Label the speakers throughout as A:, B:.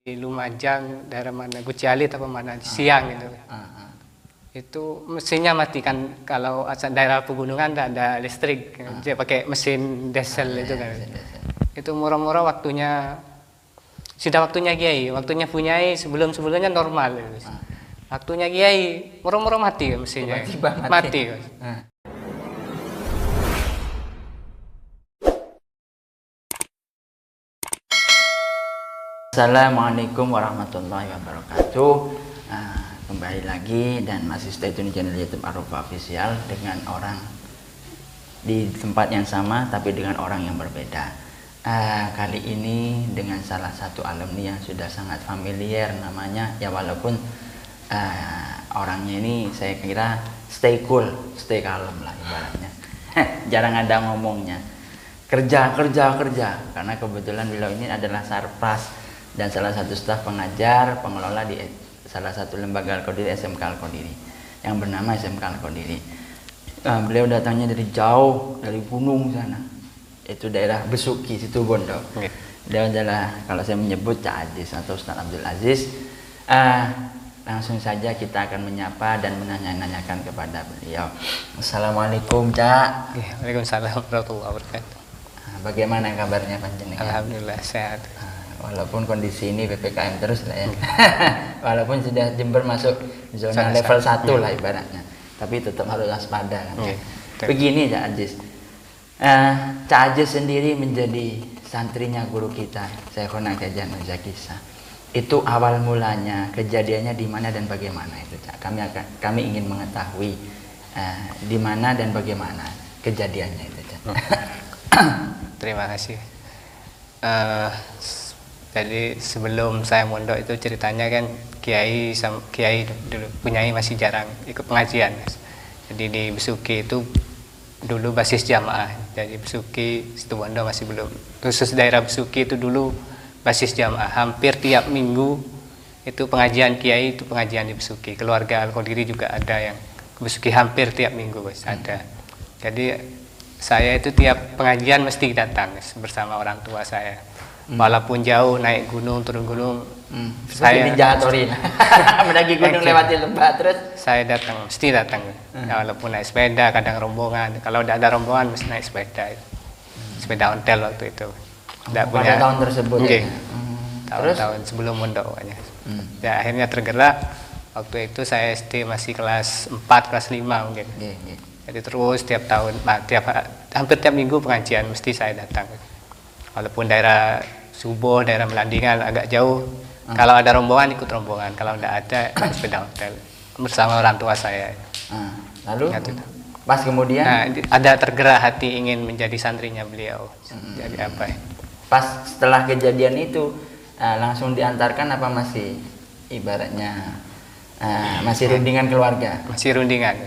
A: di Lumajang, daerah mana, Gucialit apa mana, siang gitu. Itu mesinnya mati kan, kalau daerah pegunungan tidak ada listrik, dia pakai mesin diesel itu kan. Itu murah-murah waktunya, sudah waktunya Kiai, waktunya Bunyai sebelumnya normal. Waktunya Kiai, murah-murah mati mesinnya.
B: Tiba-tiba
A: mati.
B: Assalamualaikum warahmatullahi wabarakatuh. Kembali lagi dan masih stay tune di channel YouTube Arofa Official dengan orang di tempat yang sama tapi dengan orang yang berbeda. Kali ini dengan salah satu alumni yang sudah sangat familiar namanya, ya walaupun orangnya ini saya kira stay cool, stay kalem lah ibaratnya. Jarang ada ngomongnya. Kerja karena kebetulan beliau ini adalah sarpras dan salah satu staf pengajar pengelola di salah satu lembaga Al-Qadiri, SMK Al-Qadiri yang bernama SMK Al-Qadiri. Beliau datangnya dari jauh, dari gunung sana, itu daerah Besuki, Situbondo. Beliau adalah, kalau saya menyebut, Cak Aziz atau Ustaz Abdul Aziz. Langsung saja kita akan menyapa dan menanyakan kepada beliau. Assalamualaikum, Cak.
A: Waalaikumsalam warahmatullahi wabarakatuh.
B: Bagaimana kabarnya panjenengan?
A: Alhamdulillah sehat.
B: Walaupun kondisi ini PPKM terus lah ya. Walaupun sudah Jember masuk zona level 1 lah ibaratnya. Tapi tetap harus waspada kan. Begini Cak Aziz. Cak Aziz sendiri menjadi santrinya guru kita, Syekhona Kiai Mirza Kisah. Itu awal mulanya, kejadiannya di mana dan bagaimana itu, Cak? Kami ingin mengetahui di mana dan bagaimana kejadiannya itu, Cak.
A: Terima kasih. Jadi sebelum saya mondok itu ceritanya kan Kiai dulu Bunyai masih jarang ikut pengajian. Jadi di Besuki itu dulu basis jamaah. Jadi Besuki, Situbondo masih belum. Khusus daerah Besuki itu dulu basis jamaah. Hampir tiap minggu itu pengajian Kiai, itu pengajian di Besuki. Keluarga Al-Qadiri juga ada yang ke Besuki hampir tiap minggu ada. Jadi saya itu tiap pengajian mesti datang bersama orang tua saya. Walaupun jauh, naik gunung, turun gunung,
B: saya ninja Torin. Mendaki gunung lewati lembah terus. Saya
A: datang, mesti datang. Walaupun naik sepeda, kadang rombongan. Kalau tidak ada rombongan, mesti naik sepeda. Sepeda ontel waktu itu.
B: Pada tahun tersebut.
A: Tahun-tahun sebelum mondok. Ya, akhirnya tergerak. Waktu itu saya SD masih kelas 4, kelas 5 mungkin. Jadi terus tiap tahun, hampir tiap minggu pengajian mesti saya datang. Walaupun daerah Suboh, daerah Melandingan agak jauh. Kalau ada rombongan ikut rombongan, kalau tidak ada naik sepeda hotel bersama orang tua saya.
B: Lalu pas kemudian
A: ada tergerak hati ingin menjadi santrinya beliau. Jadi apa ya?
B: Pas setelah kejadian itu langsung diantarkan apa masih ibaratnya masih rundingan keluarga?
A: Masih rundingan.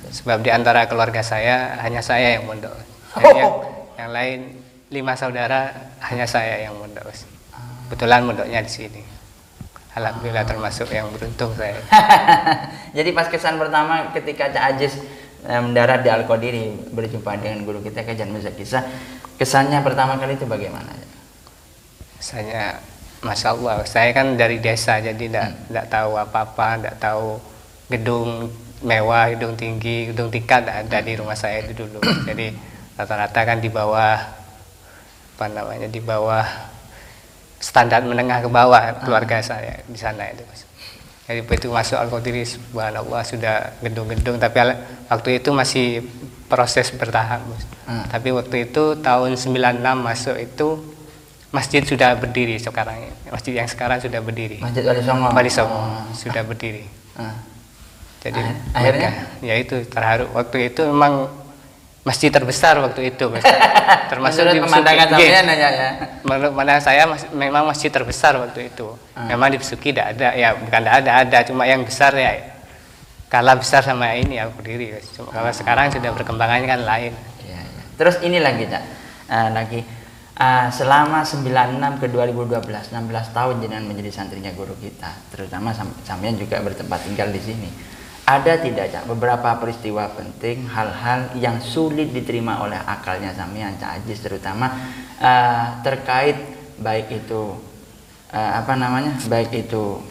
A: Sebab di antara keluarga saya hanya saya yang mondok. Yang lain 5 saudara, hanya saya yang mondok. Kebetulan mondoknya di sini. Alhamdulillah termasuk yang beruntung saya.
B: Jadi pas kesan pertama ketika Cak Aziz mendarat di Al-Qadiri berjumpa dengan guru kita Kiai Mirza Kisah, kesannya pertama kali itu bagaimana?
A: Saya, Masya Allah, saya kan dari desa jadi tidak tahu apa-apa, tidak tahu gedung mewah, gedung tinggi, gedung tingkat tidak ada di rumah saya itu dulu. Jadi rata-rata kan di bawah di bawah standar menengah ke bawah keluarga saya di sana itu. Jadi begitu masuk Al-Qadiri, subhanallah sudah gedung-gedung, tapi waktu itu masih proses bertahap. Tapi waktu itu tahun 96 masuk itu masjid sudah berdiri sekarang. Masjid yang sekarang sudah berdiri.
B: Masjid Wali Songo
A: sudah berdiri. Jadi
B: akhirnya
A: ya itu terharu. Waktu itu memang masjid terbesar waktu itu, termasuk di
B: pemandangan sampean ya.
A: Menurut pandangan saya memang masjid terbesar waktu itu. Memang di Besuki tidak ada, ya bukan tidak ada, cuma yang besar ya kalah besar sama ini Al-Qadiri. Kalau sekarang sudah perkembangannya kan lain.
B: Terus ini lagi Cak, selama 96 ke 2012, 16 tahun jenengan menjadi santrinya guru kita, terutama sampean juga bertempat tinggal di sini. Ada tidak Cak beberapa peristiwa penting, hal-hal yang sulit diterima oleh akalnya sampean Cak Aziz, terutama terkait baik itu baik itu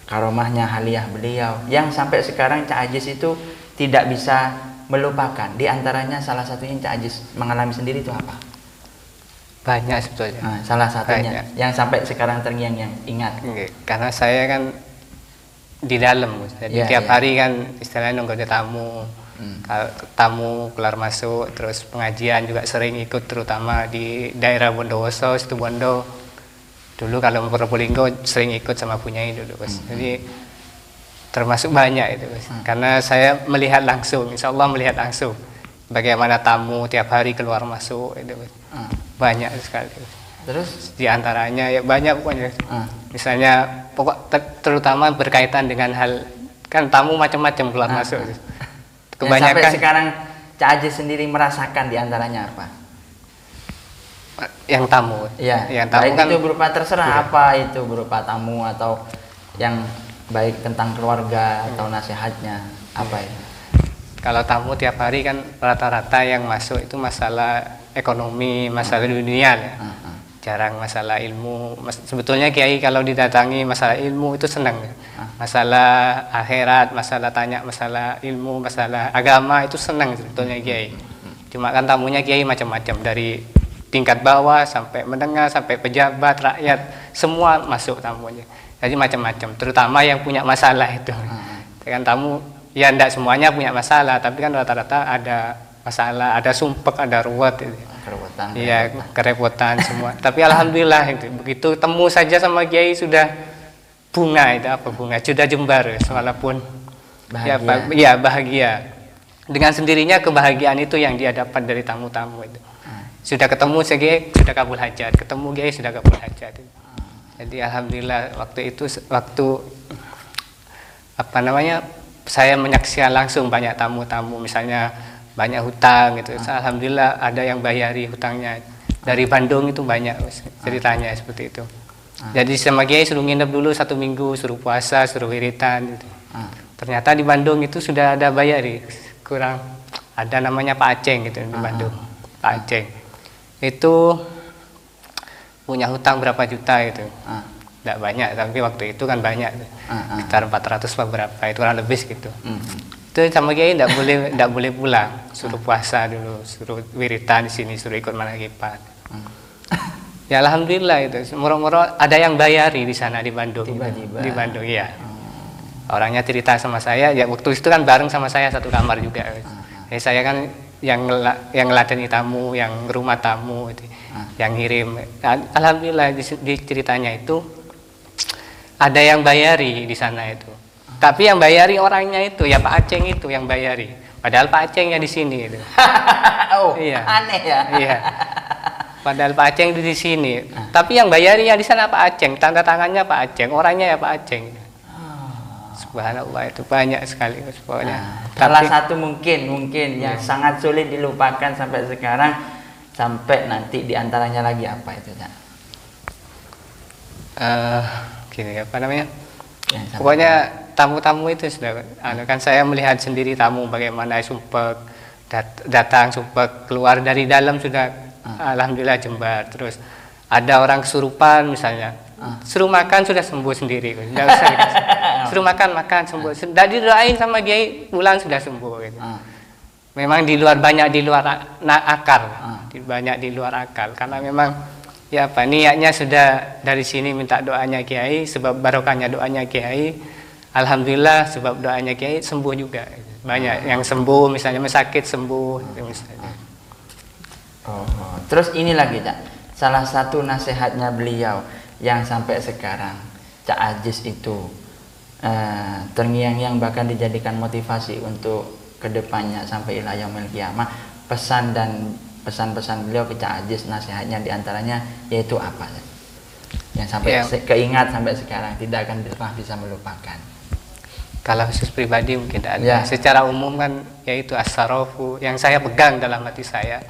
B: karomahnya haliah beliau yang sampai sekarang Cak Aziz itu tidak bisa melupakan. Di antaranya salah satunya Cak Aziz mengalami sendiri itu apa?
A: Banyak sebetulnya.
B: Nah, salah satunya
A: Banyak.
B: yang sampai sekarang terngiang yang ingat.
A: Karena saya kan di dalam, jadi
B: Iya,
A: tiap
B: iya.
A: hari kan istilahnya nunggu ada tamu. Kalau tamu keluar masuk, terus pengajian juga sering ikut, terutama di daerah Bondowoso, Situbondo. Dulu kalau mau Probolinggo sering ikut sama Bunyai dulu, Bos. Jadi termasuk banyak itu, Bos. Karena saya melihat langsung, insya Allah melihat langsung bagaimana tamu tiap hari keluar masuk itu, Bos. Banyak sekali.
B: Terus
A: Di antaranya ya banyak pokoknya. Misalnya terutama berkaitan dengan hal, kan tamu macam-macam keluar masuk.
B: yang
A: Kebanyakan
B: sampai sekarang Cak Aziz sendiri merasakan di antaranya apa?
A: yang tamu.
B: Iya,
A: Yang tamu
B: baik
A: kan
B: itu berupa terserah
A: Iya.
B: apa itu berupa tamu atau yang baik tentang keluarga atau nasihatnya apa ya?
A: kalau tamu tiap hari kan rata-rata yang masuk itu masalah ekonomi, masalah dunia ya. Jarang masalah ilmu. Sebetulnya Kiai kalau didatangi masalah ilmu itu senang. Masalah akhirat, masalah tanya, masalah ilmu, masalah agama itu senang sebetulnya Kiai. Cuma kan tamunya Kiai macam-macam, dari tingkat bawah sampai menengah sampai pejabat, rakyat, semua masuk tamunya. Jadi macam-macam, terutama yang punya masalah itu. Kan tamu ya enggak semuanya punya masalah, tapi kan rata-rata ada masalah, ada sumpek, ada ruwet itu.
B: Kerepotan.
A: Iya, kerepotan semua. Tapi alhamdulillah itu begitu temu saja sama Kiai sudah bunga itu apa bunga sudah jembar walaupun
B: Bahagia.
A: ya bahagia. Dengan sendirinya kebahagiaan itu yang dia dapat dari tamu-tamu itu. Sudah ketemu Kiai sudah kabul hajat, ketemu Kiai sudah kabul hajat. Jadi alhamdulillah waktu itu saya menyaksikan langsung banyak tamu-tamu, misalnya banyak hutang gitu. Alhamdulillah ada yang bayari hutangnya. Dari Bandung itu banyak ceritanya seperti itu. Jadi sama Kiai suruh nginep dulu 1 minggu, suruh puasa, suruh wiritan gitu. Ternyata di Bandung itu sudah ada bayari, kurang ada namanya Pak Aceng gitu di Bandung. Pak Aceng itu punya hutang berapa juta itu. Tidak banyak, tapi waktu itu kan banyak, sekitar 400 berapa, itu kurang lebih gitu. Itu sama Kiai tidak boleh pulang, suruh puasa dulu, suruh wiritan di sini, suruh ikut manakipat. Ya alhamdulillah itu, moro-moro ada yang bayari di sana di Bandung.
B: Tiba-tiba.
A: Di Bandung iya. Orangnya cerita sama saya, ya waktu itu kan bareng sama saya satu kamar juga. Jadi saya kan yang ngeladeni tamu, yang rumah tamu itu, yang ngirim. Alhamdulillah di ceritanya itu ada yang bayari di sana itu. Tapi yang bayari orangnya itu ya Pak Aceng itu yang bayari. Padahal Pak Acengnya di sini itu.
B: Oh,
A: Iya.
B: aneh ya.
A: Iya. Padahal Pak Aceng itu di sini. Tapi yang bayari ya di sana Pak Aceng, tanda tangannya Pak Aceng, orangnya ya Pak Aceng. Subhanallah itu banyak sekali pokoknya.
B: Salah satu mungkin yang sangat sulit dilupakan sampai sekarang, sampai nanti diantaranya lagi apa itu, Cak?
A: Gini apa namanya?
B: Yang
A: Pokoknya tamu-tamu itu sudah kan saya melihat sendiri tamu bagaimana sumpek datang, sumpek keluar dari dalam sudah alhamdulillah jembar. Terus ada orang kesurupan misalnya, suruh makan sudah sembuh sendiri, tidak usah dikasih. Suruh makan sembuh, sudah didoain sama Kiai pulang sudah sembuh gitu. Memang banyak di luar akal, banyak di luar akal, karena memang ya apa niatnya sudah dari sini minta doanya Kiai, sebab barokahnya doanya Kiai, alhamdulillah sebab doanya Kiai sembuh juga. Banyak yang sembuh, misalnya sakit sembuh misalnya.
B: Terus ini lagi, Cak, salah satu nasihatnya beliau yang sampai sekarang Cak Aziz itu terngiang-ngiang bahkan dijadikan motivasi untuk kedepannya sampai ila yaumil qiyamah, pesan-pesan beliau ke Cak Aziz, nasihatnya diantaranya yaitu apa yang sampai keingat sampai sekarang tidak akan pernah bisa melupakan?
A: Kalau khusus pribadi mungkin tidak ada. Secara umum kan yaitu as-sarofu yang saya pegang dalam hati saya.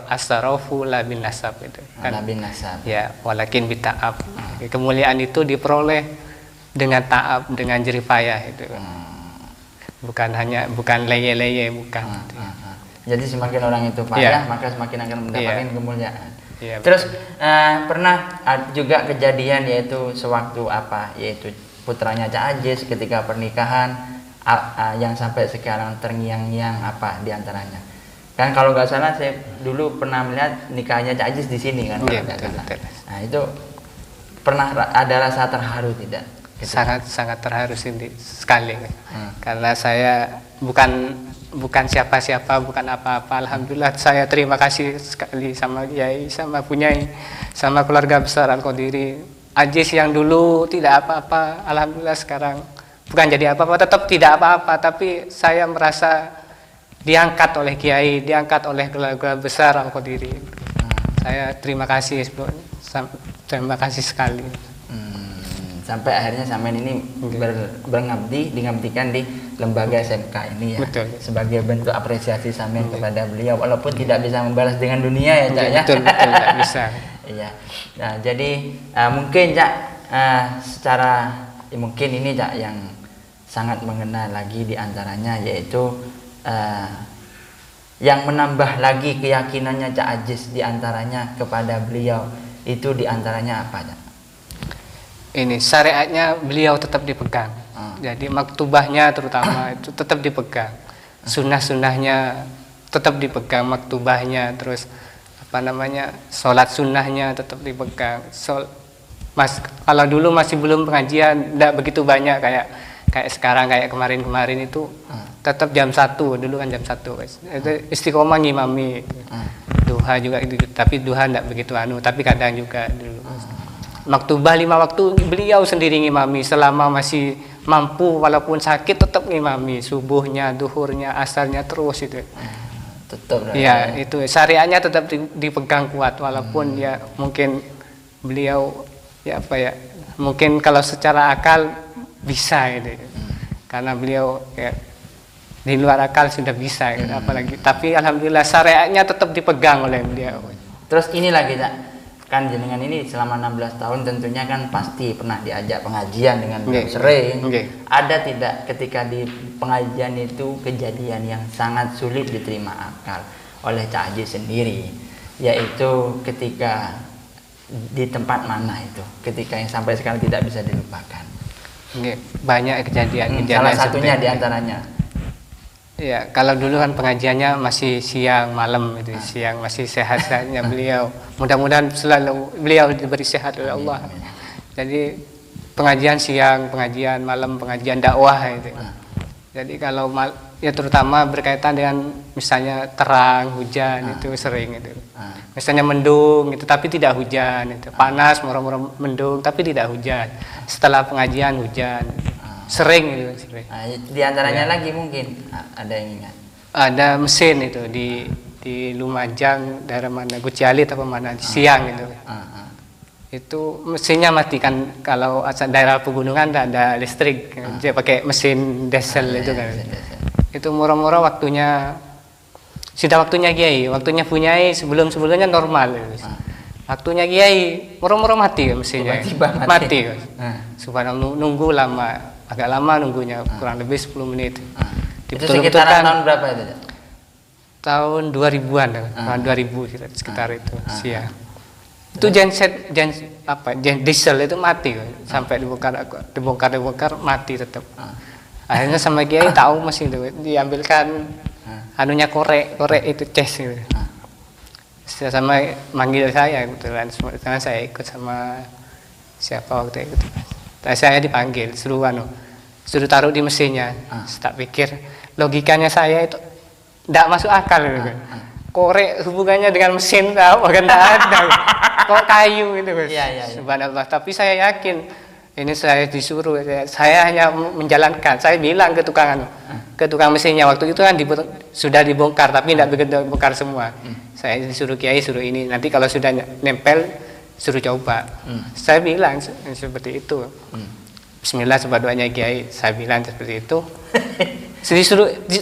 A: As-sarofu la bin nasab itu kan.
B: La bin nasab.
A: Ya, walakin bita'ab. Kemuliaan itu diperoleh dengan ta'ab, dengan jerih payah itu. Bukan leye-leye, bukan.
B: Jadi semakin orang itu payah, maka semakin akan mendapatkan kemuliaan.
A: Iya,
B: Terus pernah juga kejadian yaitu sewaktu yaitu putranya Cak Ajis ketika pernikahan yang sampai sekarang terngiang-ngiang di antaranya. Kan kalau nggak salah saya dulu pernah melihat nikahnya Cak Ajis di sini kan.
A: Iya,
B: kalau nggak
A: betul,
B: salah.
A: betul.
B: Nah itu pernah ada rasa terharu tidak?
A: Sangat terharu sekali, karena saya bukan siapa-siapa, bukan apa-apa. Alhamdulillah saya terima kasih sekali sama Kiai, sama Bunyai, sama keluarga besar Al-Qadiri. Ajis yang dulu tidak apa-apa, alhamdulillah sekarang bukan jadi apa-apa, tetap tidak apa-apa, tapi saya merasa diangkat oleh Kiai, diangkat oleh keluarga besar Al-Qadiri. Saya terima kasih sekali.
B: Sampai akhirnya sampean ini mengabdikan di lembaga SMK ini ya. Betul. Sebagai bentuk apresiasi sampean kepada beliau, walaupun tidak bisa membalas dengan dunia ya Cak ya.
A: Betul, tidak bisa.
B: Iya. Nah, jadi mungkin Cak secara mungkin ini Cak yang sangat mengena lagi di antaranya yaitu yang menambah lagi keyakinannya Cak Ajis di antaranya kepada beliau itu di antaranya apa Cak?
A: Ini syariatnya beliau tetap dipegang. Jadi maktubahnya terutama itu tetap dipegang. Sunnah-sunnahnya tetap dipegang, maktubahnya, terus sholat sunnahnya tetap dipegang. Kalau dulu masih belum pengajian, tidak begitu banyak kayak sekarang, kayak kemarin itu tetap jam 1, dulu kan jam 1. Itu istiqomah ngimami. Duha juga itu, tapi duha tidak begitu tapi kadang juga dulu. Maktubah 5 waktu beliau sendiri ngimami selama masih mampu, walaupun sakit tetap ngimami, subuhnya, duhurnya, asarnya terus itu.
B: Tetap.
A: Ya, itu syariatnya tetap dipegang kuat, walaupun ya mungkin beliau mungkin kalau secara akal bisa itu. Karena beliau di luar akal sudah bisa apalagi, tapi alhamdulillah syariatnya tetap dipegang oleh beliau.
B: Terus ini lagi Cak, kan jenengan ini selama 16 tahun tentunya kan pasti pernah diajak pengajian dengan beliau sering. Ada tidak ketika di pengajian itu kejadian yang sangat sulit diterima akal oleh Cak Ajis sendiri, yaitu ketika di tempat mana itu, ketika yang sampai sekarang tidak bisa dilupakan?
A: Banyak kejadian.
B: Salah satunya di antaranya.
A: Ya, kalau dulu kan pengajiannya masih siang malam itu, siang masih sehat-sehatnya beliau. Mudah-mudahan selalu beliau diberi sehat oleh Allah. Jadi pengajian siang, pengajian malam, pengajian dakwah itu. Jadi kalau terutama berkaitan dengan misalnya terang, hujan itu sering itu. Misalnya mendung itu tapi tidak hujan itu. Panas, murah-murah mendung tapi tidak hujan. Setelah pengajian hujan. Sering itu.
B: Nah, di antaranya lagi mungkin ada yang ingat.
A: Ada mesin itu di Lumajang, daerah mana, Gucialit apa mana, siang itu. Itu mesinnya mati kan, kalau daerah pegunungan tidak ada listrik, dia pakai mesin diesel itu kan. Itu murah-murah waktunya, sudah waktunya Kiai, waktunya Bunyai sebelumnya normal. Waktunya Kiai murah-murah mati mesinnya. Mati. Subhanallah, nunggu lama. Agak lama nunggunya, kurang lebih 10 menit.
B: Itu sekitaran tahun berapa itu?
A: Tahun 2000-an, tahun 2000 sekitar itu, siang. Itu genset diesel itu mati sampai dibongkar mati tetap. Akhirnya sama Kiai tahu mesin itu diambilkan anunya korek itu ces gitu. Sama manggil saya kebetulan, karena saya ikut sama siapa waktu itu. Saya dipanggil, suruh taruh di mesinnya. Tak pikir logikanya saya itu tidak masuk akal. Korek hubungannya dengan mesin bahkan tidak ada. Kok kayu gitu. Subhanallah. Tapi saya yakin ini saya disuruh, saya hanya menjalankan. Saya bilang ke tukang mesinnya waktu itu kan sudah dibongkar tapi tidak begitu bongkar semua. Saya disuruh Kiai suruh ini, nanti kalau sudah nempel suruh coba. Saya bilang seperti itu. Bismillah coba doanya Kiai, saya bilang seperti itu.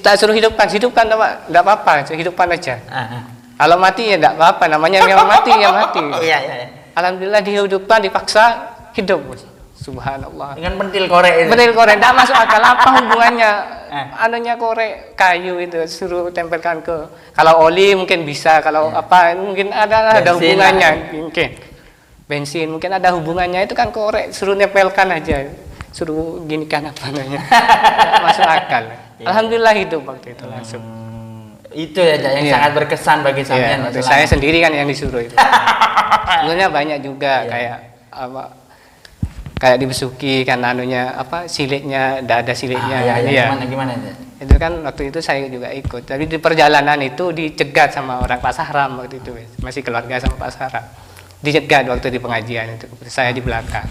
A: Tak suruh hidupkan tidak apa-apa, hidupkan aja. Kalau mati ya tidak apa-apa, namanya yang mati ya mati. Alhamdulillah dihidupkan, dipaksa hidup. Subhanallah.
B: Dengan pentil korek itu.
A: Pentil korek tidak masuk akal, apa hubungannya anunya korek kayu itu suruh tempelkan ke, kalau oli mungkin bisa, kalau apa mungkin ada
B: Bensin
A: hubungannya
B: lah.
A: mungkin bensin mungkin ada hubungannya, itu kan korek suruh nempelkan aja, suruh ginikan apa namanya. Nggak masuk akal. Alhamdulillah hidup waktu itu langsung.
B: Itu ya yang
A: Iya.
B: sangat berkesan bagi
A: Iya,
B: sampean.
A: waktu saya sendiri kan yang disuruh itu. Sebenarnya banyak juga kayak apa, kayak dibesuki kan anunya apa, silitnya tidak ada silitnya. Iya.
B: Gimana ya?
A: Itu kan waktu itu saya juga ikut. Tapi di perjalanan itu dicegat sama orang Pak Sahram waktu itu, masih keluarga sama Pak Sahram. Dicegat waktu di pengajian itu. Saya di belakang.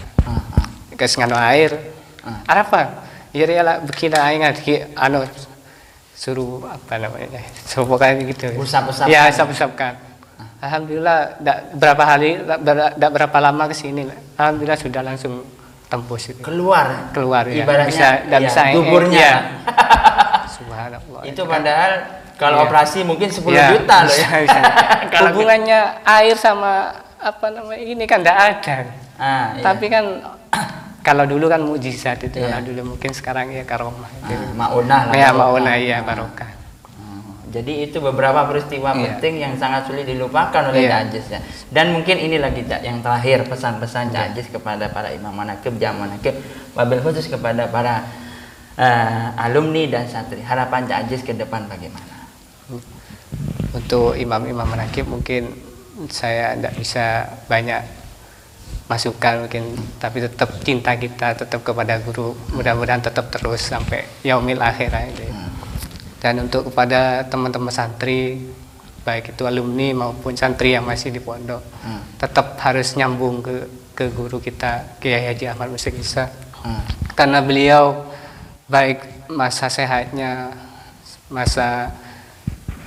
A: Ke nganu air. Apa? Jadi lah bikin air anu suruh apa namanya? Pokoknya gitu.
B: Usap-usapkan.
A: Ya, usap-usapkan. Alhamdulillah tidak berapa lama ke sini. Alhamdulillah sudah langsung tembus itu.
B: Keluar
A: Ya.
B: Ibaratnya
A: Tidak bisa
B: guburnya.
A: ya. Subhanallah.
B: Itu padahal kalau
A: Iya.
B: operasi mungkin 10
A: Ya,
B: juta loh ya.
A: bisa.
B: Kalau
A: Hubungannya air sama apa namanya ini kan tidak ada.
B: iya.
A: Tapi kan kalau dulu kan mukjizat itu,
B: Iya.
A: kalau dulu mungkin sekarang ya karomah.
B: Maunah lah.
A: Ya mauna iya barokah.
B: Jadi itu beberapa peristiwa
A: Iya.
B: penting yang sangat sulit dilupakan oleh
A: Iya.
B: Cak Ajis ya. Dan mungkin ini lagi Cak, yang terakhir pesan-pesan Cak Ajis kepada para imam manaqib, jamaah manaqib, wabil khusus kepada para alumni dan santri. Harapan Cak Ajis ke depan bagaimana?
A: Untuk imam-imam manaqib mungkin saya tidak bisa banyak masukan mungkin, tapi tetap cinta kita tetap kepada guru, mudah-mudahan tetap terus sampai yaumil akhir gitu ya. Dan untuk kepada teman-teman santri, baik itu alumni maupun santri yang masih di pondok, tetap harus nyambung ke guru kita, Kiai Haji Ahmad Musyrik Isa, karena beliau baik masa sehatnya, masa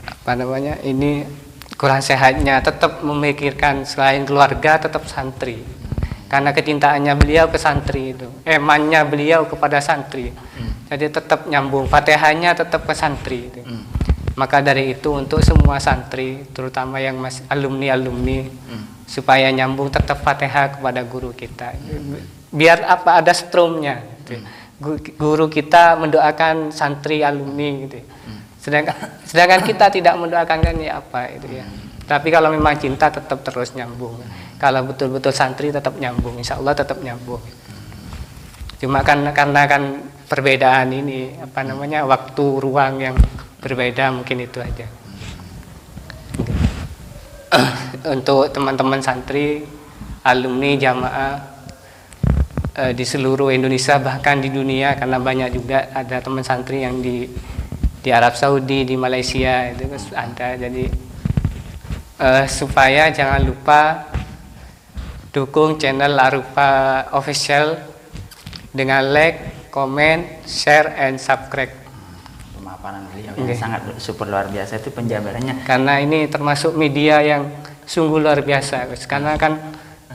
A: apa namanya ini kurang sehatnya, tetap memikirkan selain keluarga tetap santri, karena kecintaannya beliau ke santri itu, emannya beliau kepada santri, jadi tetap nyambung, fatihahnya tetap ke santri itu. Maka dari itu untuk semua santri, terutama yang masih alumni supaya nyambung tetap fatihah kepada guru kita, biar apa ada strumnya gitu. Guru kita mendoakan santri alumni gitu. Sedangkan kita tidak mendoakan kan ya apa itu ya. Tapi kalau memang cinta tetap terus nyambung. Kalau betul-betul santri tetap nyambung, insya Allah tetap nyambung. Cuma karena kan perbedaan ini apa namanya waktu ruang yang berbeda, mungkin itu aja. Untuk teman-teman santri, alumni, jamaah di seluruh Indonesia bahkan di dunia, karena banyak juga ada teman santri yang di Arab Saudi, di Malaysia itu ada. Jadi supaya jangan lupa dukung channel Arufa Official dengan like, comment, share, and subscribe.
B: Pemaparan beliau yang sangat super luar biasa, itu penjabarannya.
A: Karena ini termasuk media yang sungguh luar biasa, karena kan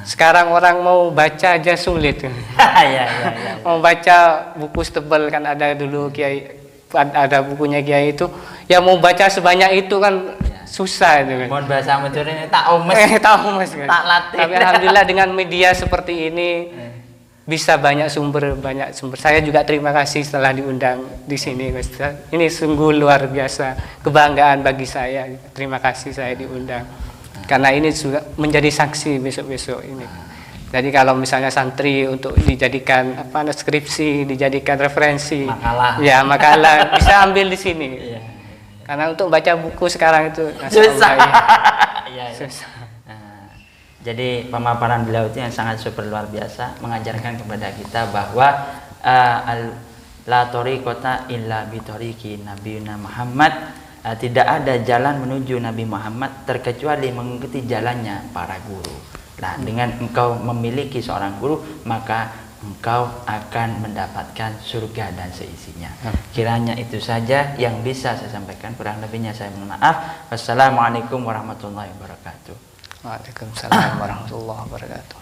A: sekarang orang mau baca aja sulit.
B: Ya.
A: Mau baca buku tebal kan, ada dulu Kiai, ada bukunya Kiai itu, yang mau baca sebanyak itu kan susah itu kan.
B: Mohon bahasa mencurinya tak omes.
A: Tahu mas kan.
B: Tak latih.
A: Tapi alhamdulillah dengan media seperti ini bisa banyak sumber. Saya juga terima kasih setelah diundang di sini, Mas. Ini sungguh luar biasa, kebanggaan bagi saya. Terima kasih saya diundang. Karena ini juga menjadi saksi besok-besok ini. Jadi kalau misalnya santri untuk dijadikan apa skripsi, dijadikan referensi, makalah bisa ambil di sini.
B: Iya.
A: Karena untuk baca buku sekarang itu
B: susah.
A: Susah.
B: Jadi pemaparan beliau itu yang sangat super luar biasa, mengajarkan kepada kita bahwa la tariqata illa bi tariqi nabiyina Muhammad, tidak ada jalan menuju Nabi Muhammad terkecuali mengikuti jalannya para guru. Nah, dengan engkau memiliki seorang guru, maka engkau akan mendapatkan surga dan seisinya. Kiranya itu saja yang bisa saya sampaikan, kurang lebihnya saya mohon maaf. Wassalamualaikum warahmatullahi wabarakatuh.
A: Waalaikumsalam warahmatullahi wabarakatuh.